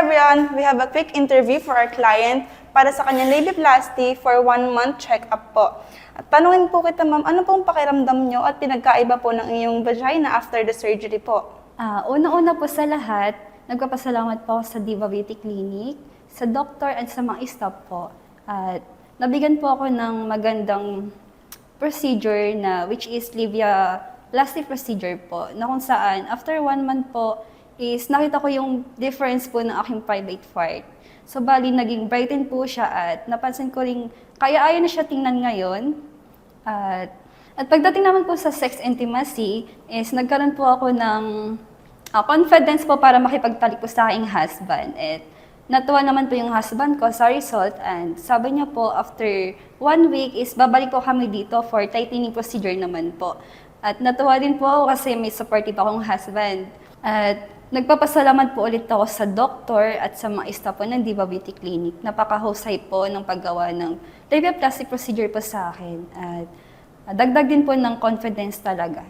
everyone! We have a quick interview for our client para sa kanyang labiaplasty for 1-month check-up po. At tanungin po kita, ma'am, ano pong pakiramdam nyo at pinagkaiba po ng iyong vagina after the surgery po? Una-una po sa lahat, nagpapasalamat po ako sa Diva Beauty Clinic, sa doktor at sa mga staff po. At nabigyan po ako ng magandang procedure na which is labiaplasty procedure po, na kung saan after 1 month po is nakita ko yung difference po ng aking private part. So bali naging brighten po siya at napansin ko rin kaya ayon na siya tingnan ngayon. At pagdating naman po sa sex intimacy is nagkaroon po ako ng confidence po para makipagtalik po sa aking husband. At natuwa naman po yung husband ko sa result and sabi niya po after 1 week is babalik po kami dito for tightening procedure naman po. At natuwa din po ako kasi may supportive akong husband. At nagpapasalamat po ulit ako sa doktor at sa mga staff po ng Diva Beauty Clinic. Napakahusay po ng paggawa ng labiaplasty procedure po sa akin. At dagdag din po ng confidence talaga.